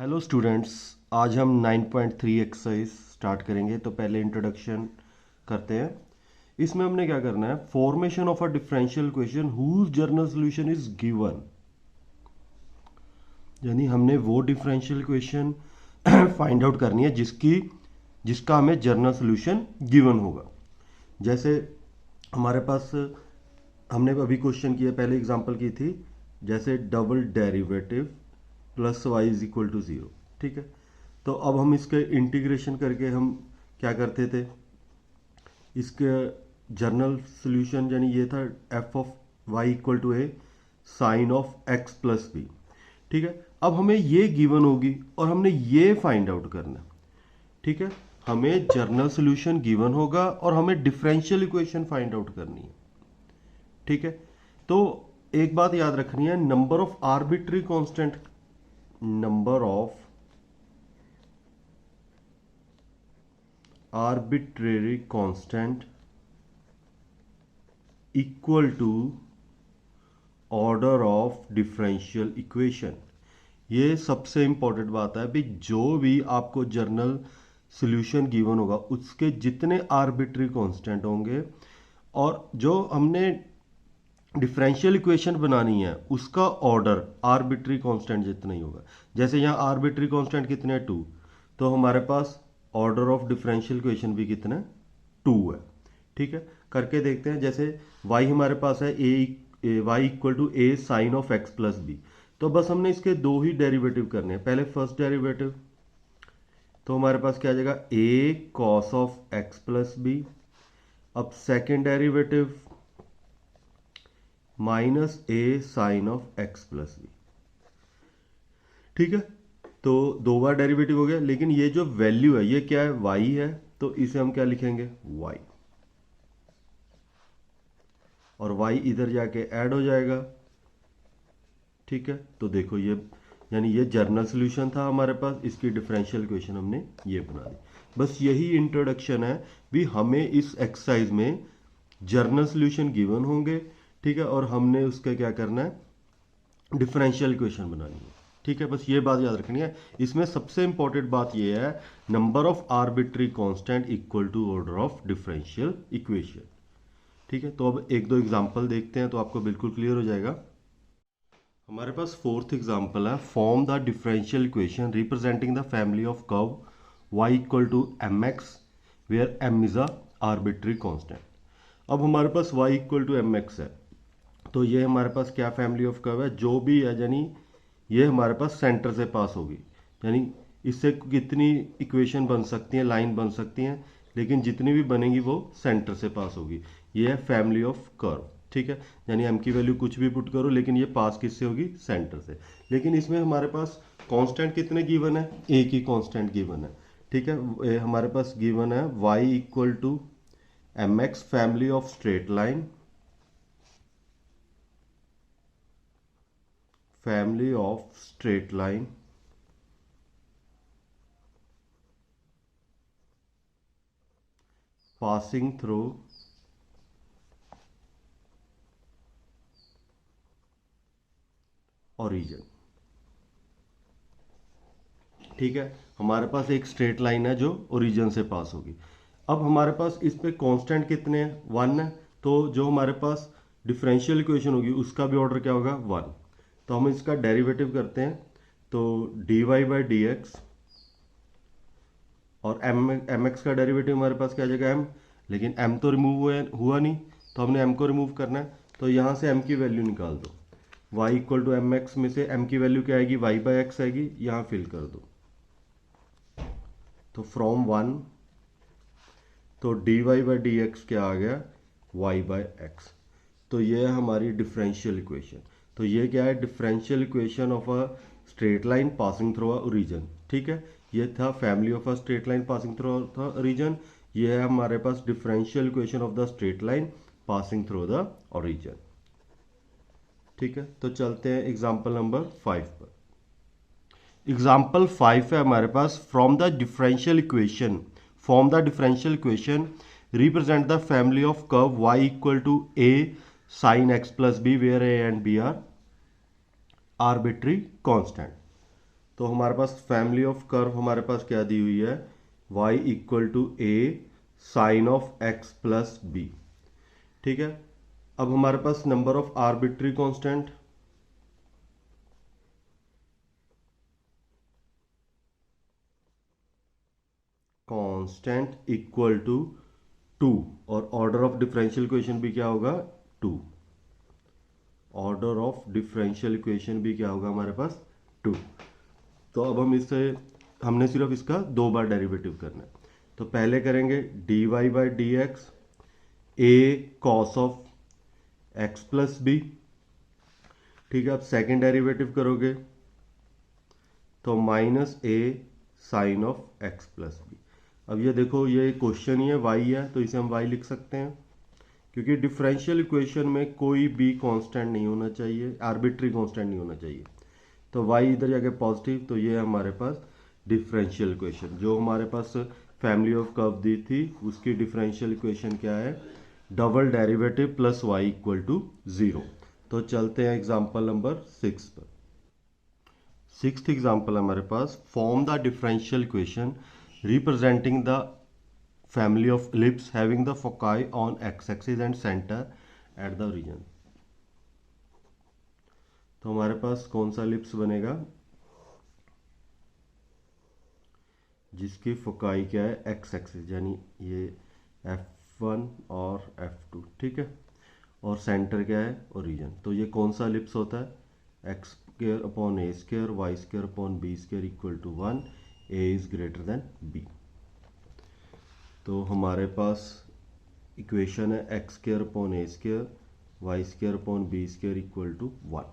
Hello students, आज हम 9.3 exercise start करेंगे। तो पहले इंट्रोडक्शन करते हैं। इसमें हमने क्या करना है, formation of a differential equation whose general solution is given. यानी हमने वो डिफरेंशियल इक्वेशन फाइंड आउट करनी है जिसका हमें जर्नल सॉल्यूशन गिवन होगा। जैसे हमारे पास, हमने अभी क्वेश्चन किया, पहले एग्जांपल की थी, जैसे double derivative plus y is equal to zero. ठीक है, तो अब हम इसके इंटीग्रेशन करके हम क्या करते थे, इसके जर्नल सॉल्यूशन यानी ये था f of y equal to a sine of x plus b. ठीक है, अब हमें ये गिवन होगी और हमने ये फाइंड आउट करना है। ठीक है, हमें जर्नल सॉल्यूशन गिवन होगा और हमें डिफरेंशियल इक्वेशन फाइंड आउट करनी है। ठीक है, तो एक बात याद रखनी है, number of arbitrary constant, number of arbitrary constant equal to order of differential equation. ये सबसे इंपॉर्टेंट बात है भाई, जो भी आपको जर्नल सॉल्यूशन गिवन होगा उसके जितने आर्बिट्री कांस्टेंट होंगे और जो हमने डिफरेंशियल इक्वेशन बनानी है उसका ऑर्डर आर्बिट्री कांस्टेंट जितना ही होगा। जैसे यहाँ आर्बिट्री कांस्टेंट कितने हैं, 2, तो हमारे पास ऑर्डर ऑफ डिफरेंशियल इक्वेशन भी कितना है, 2 है। ठीक है, करके देखते हैं। जैसे y हमारे पास है y equal to a sine of x plus b, तो बस हमने इसके दो ही डेरिवेटिव करने हैं। पहले फर्स्ट डेरिवेटिव, तो हमारे पास क्या आ जाएगा, a cos of x plus b. अब second derivative minus a sine of x plus b. ठीक है, तो दो बार डेरिवेटिव हो गया, लेकिन ये जो वैल्यू है ये क्या है, y है, तो इसे हम क्या लिखेंगे, y, और y इधर जाके ऐड हो जाएगा। ठीक है, तो देखो ये, यानी ये जर्नल सॉल्यूशन था हमारे पास, इसकी डिफरेंशियल इक्वेशन हमने ये बना दी। बस यही इंट्रोडक्शन है भी, हमें इस एक्सरसाइज में जर्नल सॉल्यूशन गिवन होंगे। ठीक है, और हमने उसका क्या करना है, डिफरेंशियल इक्वेशन बनानी है। ठीक है, बस ये बात याद रखनी है। इसमें सबसे इंपॉर्टेंट बात ये है, number of arbitrary constant equal to order of differential equation. ठीक है, तो अब एक दो एग्जांपल देखते हैं तो आपको बिल्कुल क्लियर हो जाएगा। हमारे पास फोर्थ एग्जांपल है, form the differential equation representing the family of curve y equal to m x where m is a arbitrary constant. अब हमारे पास y equal to m x है, तो ये हमारे पास क्या फैमिली ऑफ कर्व है, जो भी है, यानी ये हमारे पास सेंटर से पास होगी। यानी इससे कितनी इक्वेशन बन सकती हैं, लाइन बन सकती हैं, लेकिन जितनी भी बनेंगी वो सेंटर से पास होगी। ये है फैमिली ऑफ कर्व। ठीक है, यानी m की वैल्यू कुछ भी पुट करो, लेकिन ये पास किससे होगी, सेंटर से। लेकिन इसमें हमारे पास कांस्टेंट कितने गिवन है, एक ही कांस्टेंट गिवन है। ठीक है, हमारे पास गिवन है y equal to m x, family of straight line, family of straight line passing through origin। ठीक है, हमारे पास एक स्ट्रेट लाइन है जो ओरिजिन से पास होगी। अब हमारे पास इस पे कांस्टेंट कितने हैं, 1 है, तो जो हमारे पास डिफरेंशियल इक्वेशन होगी उसका भी ऑर्डर क्या होगा, 1। तो हम इसका डेरिवेटिव करते हैं, तो dy बाई डी एक्स, और एम एक्स का डेरिवेटिव हमारे पास क्या आ जाएगा, m, लेकिन m तो रिमूव हुआ नहीं, तो हमने m को रिमूव करना है। तो यहाँ से m की वैल्यू निकाल दो, y equal to m x में से m की वैल्यू क्या आएगी, y बाई एक्स आएगी, यहाँ फिल कर दो। तो फ्रॉम 1, तो dy बाई डी एक्स क्या आ गया, y बाई एक्स। तो ये है हमारी डिफरेंशियल इक्वेशन। तो ये क्या है, differential equation of a straight line passing through a origin. ठीक है, ये था family of a straight line passing through the origin. ये है हमारे पास differential equation of the straight line passing through the origin. ठीक है, तो चलते हैं एग्जाम्पल नंबर 5 पर। एग्जाम्पल 5 है हमारे पास, from the differential equation, form the differential equation represent the family of curve y equal to a sine x plus b where a and b are arbitrary constant. तो हमारे पास family of curve हमारे पास क्या दी हुई है, y equal to a sine of x plus b. ठीक है, अब हमारे पास number of arbitrary constant, constant equal to 2, और ऑर्डर ऑफ डिफरेंशियल इक्वेशन भी क्या होगा, 2। ऑर्डर ऑफ डिफरेंशियल इक्वेशन भी क्या होगा हमारे पास, 2। तो अब हम इससे, हमने सिर्फ इसका 2 बार डेरिवेटिव करना है। तो पहले करेंगे d y by d x a cos of x plus b. ठीक है, अब सेकेंड डेरिवेटिव करोगे तो minus a sine of x plus b. अब ये देखो, ये क्वेश्चन ही है, वाई है, तो इसे हम वाई लिख सकते हैं, क्योंकि डिफरेंशियल इक्वेशन में कोई भी कांस्टेंट नहीं होना चाहिए, आर्बिट्री कांस्टेंट नहीं होना चाहिए। तो y इधर जाके पॉजिटिव, तो ये हमारे पास डिफरेंशियल इक्वेशन, जो हमारे पास फैमिली ऑफ कर्व दी थी उसकी डिफरेंशियल इक्वेशन क्या है, double derivative plus y equal to 0। तो चलते हैं एग्जांपल नंबर 6 पर। सिक्स्थ एग्जांपल हमारे पास, form the differential equation representing the family of ellipse having the foci on x-axis and center at the origin। तो हमारे पास कौन सा एलिप्स बनेगा जिसकी फोकाई क्या है, एक्स एक्सिस, यानी ये F1 और F2। ठीक है, और सेंटर क्या है, ओरिजिन। तो ये कौन सा एलिप्स होता है, x square upon a square y square upon b square equal to 1, a is greater than b. तो हमारे पास इक्वेशन है x square upon a square y square upon b square equal to 1।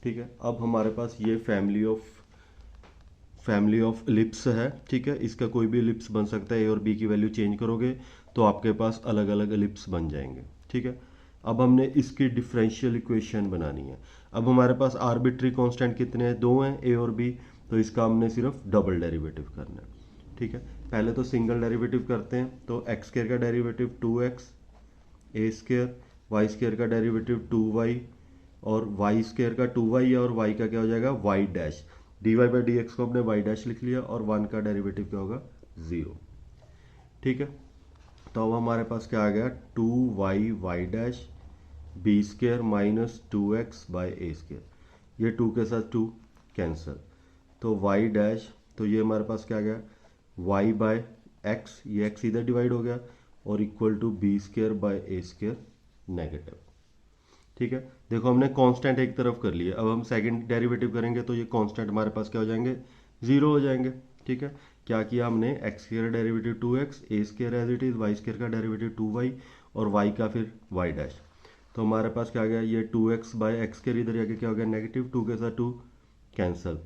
ठीक है, अब हमारे पास ये फैमिली ऑफ एलिप्स है। ठीक है, इसका कोई भी एलिप्स बन सकता है, ए और बी की वैल्यू चेंज करोगे तो आपके पास अलग अलग एलिप्स बन जाएंगे। ठीक है, अब हमने इसकी डिफरेंशियल इक्वेशन बनानी है। अब हमारे पास आर्बिट्री कांस्टेंट कितने हैं, 2 हैं, ए और बी, तो इसका हमने सिर्फ डबल डेरिवेटिव करना है। ठीक है, पहले तो सिंगल डेरिवेटिव करते हैं, तो एक्स स्क्वायर का derivative 2x a square, y square का डेरिवेटिव 2y, और वाई स्क्वायर का 2y है, और y का क्या हो जाएगा, y dash. D y by d x को हमने y डैश लिख लिया, और 1 का डेरिवेटिव क्या होगा, 0। ठीक है, तो अब हमारे पास क्या आ गया, 2y dash b square minus 2x by a square. ये 2 के साथ 2 कैंसिल, तो y डैश, तो ये हमारे पास क्या आ गया, y बाय एक्स, ये x इधर डिवाइड हो गया, और equal to b square by a square negative. ठीक है, देखो हमने कांस्टेंट एक तरफ कर लिया, अब हम सेकंड डेरिवेटिव करेंगे तो ये कांस्टेंट हमारे पास क्या हो जाएंगे, 0 हो जाएंगे। ठीक है, क्या किया हमने, x square derivative 2x, a square as it is, y square का डेरिवेटिव 2y, और y का फिर y डैश। तो हमारे पास क्या आ गया, ये 2x बाय एक्स स्क्वायर इधर जाके क्या हो गया, नेगेटिव, 2 के साथ 2 कैंसिल,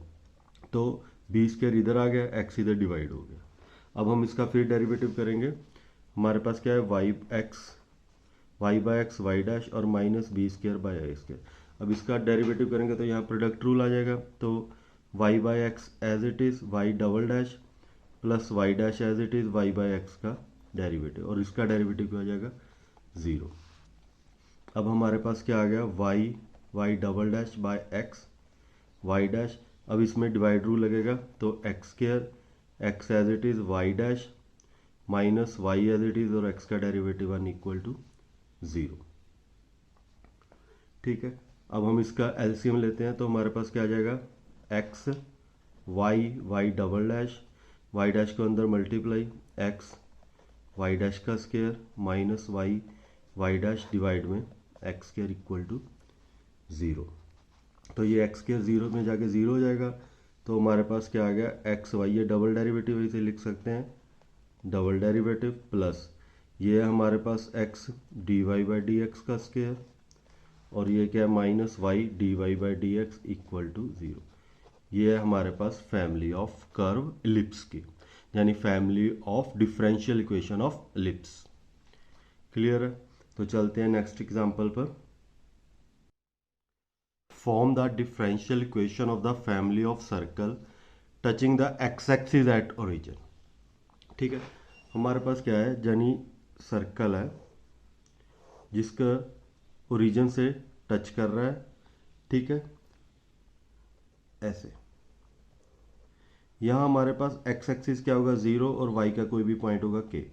तो बी स्क्वायर इधर आ गया, एक्स इधर डिवाइड हो गया। अब हम इसका फिर डेरिवेटिव करेंगे, हमारे पास क्या है, y by x y dash और minus b square by a square. अब इसका डेरिवेटिव करेंगे तो यहाँ प्रोडक्ट रूल आ जाएगा, तो y by x as it is y double dash plus y dash as it is y by x का डेरिवेटिव, और इसका डेरिवेटिव क्या हो जाएगा, 0। अब हमारे पास क्या आ गया, y double dash by x y dash. अब इसमें डिवाइड रूल लगेगा, तो x square x as it is y dash minus y as it is, और एक्स का डेरिवेटिव 1 इक्वल टू 0। ठीक है, अब हम इसका एलसीएम लेते हैं, तो हमारे पास क्या आ जाएगा, x y double dash, y dash को अंदर मल्टीप्लाई, एक्स वाई डैश का square minus y dash divide में एक्स स्क्वायर इक्वल टू 0। तो ये एक्स स्क्वायर 0 में जाके 0 हो जाएगा, तो हमारे पास क्या आ गया, एक्स वाई, ये डबल डेरिवेटिव इसे लिख सकते हैं, डबल डेरिवेटिव प्लस ये हमारे पास x d y by d x का स्क्वायर, और ये क्या है, minus y d y by d x equal to 0। ये है हमारे पास फैमिली ऑफ कर्व एलिप्स की, यानी family of differential equation of ellipse. Clear है, तो चलते हैं नेक्स्ट एग्जांपल पर। Form the differential equation of the family of circle touching the x axis at origin. ठीक है, हमारे पास क्या है, यानी सर्कल है जिसका ओरिजिन से टच कर रहा है। ठीक है, ऐसे, यहाँ हमारे पास एक्स एक्सिस क्या होगा 0 और वाई का कोई भी पॉइंट होगा के।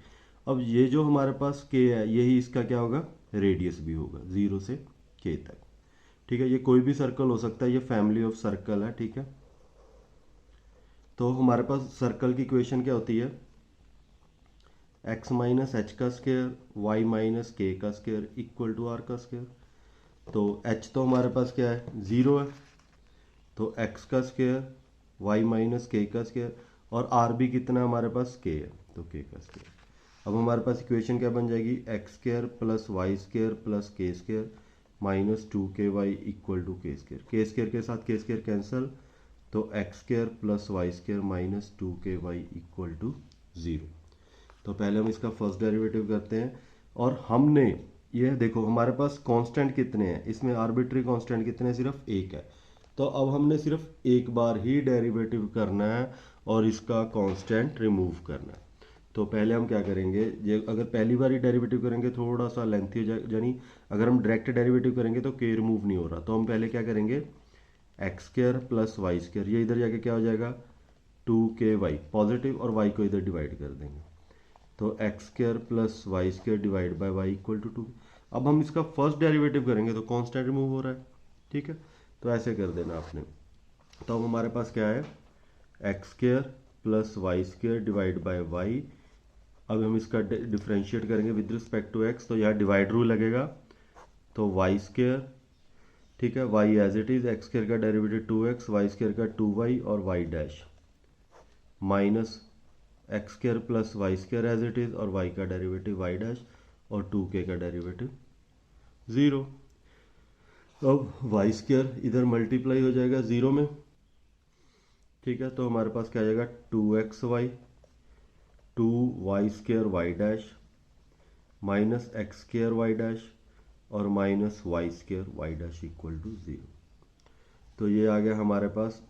अब ये जो हमारे पास के है यही इसका क्या होगा रेडियस भी होगा 0 से के तक। ठीक है, ये कोई भी सर्कल हो सकता है, ये फैमिली ऑफ सर्कल है। ठीक है, तो हमारे पास सर्कल की इक्वेशन क्या होती है x माइनस एच का स्क्वायर y माइनस के का स्क्वायर इक्वल टू आर का स्क्वायर। तो h तो हमारे पास क्या है 0 है, तो x का स्क्वायर y माइनस के का स्क्वायर, और r भी कितना है हमारे पास k है, तो k का स्क्वायर। अब हमारे पास इक्वेशन क्या बन जाएगी x square plus y square plus k square minus 2ky equal to k square के साथ के स्क्वायर कैंसिल, तो x square plus y square minus 2ky equal to 0। तो पहले हम इसका फर्स्ट डेरिवेटिव करते हैं, और हमने ये देखो हमारे पास कांस्टेंट कितने हैं, इसमें आर्बिट्री कांस्टेंट कितने हैं, सिर्फ एक है। तो अब हमने सिर्फ एक बार ही डेरिवेटिव करना है और इसका कांस्टेंट रिमूव करना है। तो पहले हम क्या करेंगे, ये अगर पहली बार ही डेरिवेटिव करेंगे थोड़ा सा लेंथी हो जाएगा, यानी अगर हम डायरेक्ट डेरिवेटिव करेंगे तो के रिमूव नहीं हो रहा, तो हम पहले क्या करेंगे x square plus y square, ये इधर जाके क्या हो जाएगा 2ky पॉजिटिव, और y को इधर डिवाइड कर देंगे, तो x square plus y square divide by y equal to 2। अब हम इसका फर्स्ट डेरिवेटिव करेंगे तो कांस्टेंट रिमूव हो रहा है। ठीक है, तो ऐसे कर देना आपने। तो अब हमारे पास क्या है x square plus y square divide by y. अब हम इसका डिफ्रेंशिएट करेंगे विद रिस्पेक्ट टू एक्स, तो यहाँ डिवाइड रूल लगेगा, तो वाई स्क्वायर, ठीक है, y as it is, x square का डेरिवेटिव 2x, वाई स्क्वायर का 2y और y dash minus x square plus y square as it is, और वाई का डेरिवेटिव वाई डैश और 2k का डेरिवेटिव 0। अब वाई स्क्वायर इधर मल्टीप्लाई हो जाएगा 0 में। ठीक है, तो हमारे पास क्या आ जाएगा 2xy 2y square y dash minus x square y dash और minus y square y dash equal to 0। तो ये आ गया हमारे पास,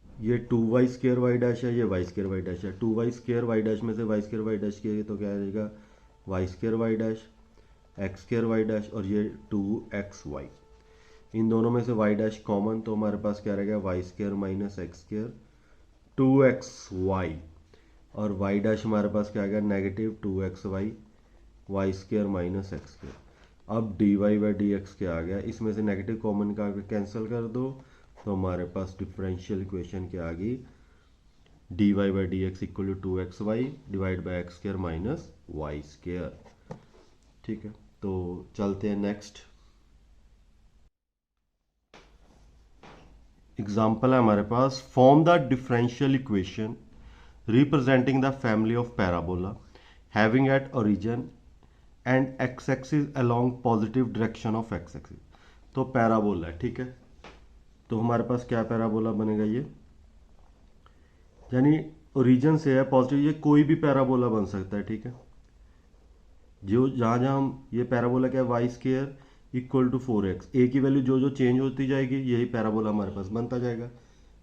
ये 2y स्क्वायर वाई डैश है, ये वाई स्क्वायर वाई डैश है, 2y स्क्वायर वाई डैश में से वाई स्क्वायर वाई डैश किया तो क्या आ जाएगा y square y dash x square y dash, और ये 2xy, इन दोनों में से वाई डैश कॉमन, तो हमारे पास क्या रहेगा y square minus x square 2xy, और वाई डैश हमारे पास क्या आ गया negative 2xy y square minus x square. अब dy बाई डी एक्स क्या आ गया, इसमें से नेगेटिव कॉमन का कैंसिल कर दो, तो हमारे पास डिफरेंशियल इक्वेशन क्या आ गई dy by d x equal to 2xy divide by x square minus y square. ठीक है, तो चलते हैं नेक्स्ट एग्जाम्पल है हमारे पास। Form the differential equation representing the family of parabola having at origin and x axis along positive direction of x axis. तो parabola है, ठीक है, तो हमारे पास क्या पैराबोला बनेगा, ये यानी ओरिजिन से है पॉजिटिव, ये कोई भी पैराबोला बन सकता है। ठीक है, जो जहां जहां हम ये पैराबोला क्या है y square equal to 4x, a की वैल्यू जो जो चेंज होती जाएगी यही पैराबोला हमारे पास बनता जाएगा।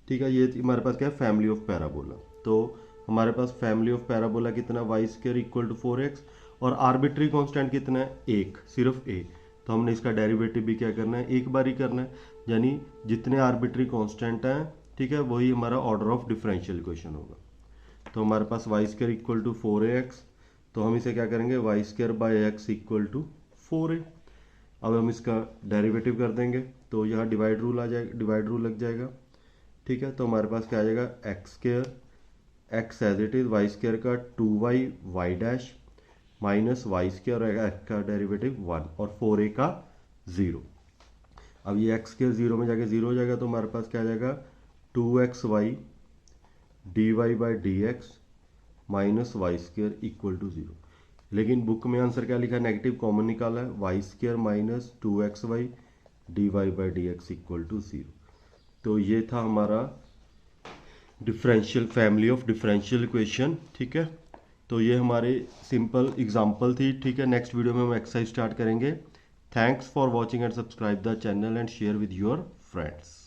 ठीक है, ये हमारे पास क्या है फैमिली ऑफ पैराबोला। तो हमारे पास फैमिली ऑफ पैराबोला कितना y square equal to 4x, और आर्बिट्री कांस्टेंट कितना है एक, सिर्फ ए, तो हमने इसका डेरिवेटिव भी क्या करना है एक बार ही करना है, यानी जितने आर्बिट्री कांस्टेंट हैं, ठीक है, वही हमारा ऑर्डर ऑफ डिफरेंशियल इक्वेशन होगा। तो हमारे पास y square equal to 4ax, तो हम इसे क्या करेंगे y square by x equal to 4a। अब हम इसका डेरिवेटिव कर देंगे, तो यहाँ डिवाइड रूल आ जाएगा, डिवाइड रूल लग जाएगा। ठीक है, तो हमारे पास क्या आ जाएगा x square x as it is y square का 2y y dash minus y square और एक्स का डेरिवेटिव 1 और 4a का 0। अब ये एक्स स्क्वायर 0 में जाके 0 हो जाएगा, तो हमारे पास क्या आ जाएगा 2xy dy by d x minus y square equal to 0। लेकिन बुक में आंसर क्या लिखा है नेगेटिव कॉमन निकाला है, y square minus 2xy dy by d x equal to 0। तो ये था हमारा differential family of differential equation. ठीक है, तो ये हमारे सिंपल एग्जांपल थी। ठीक है, नेक्स्ट वीडियो में हम एक्सरसाइज स्टार्ट करेंगे। Thanks for watching and subscribe the channel and share with your friends.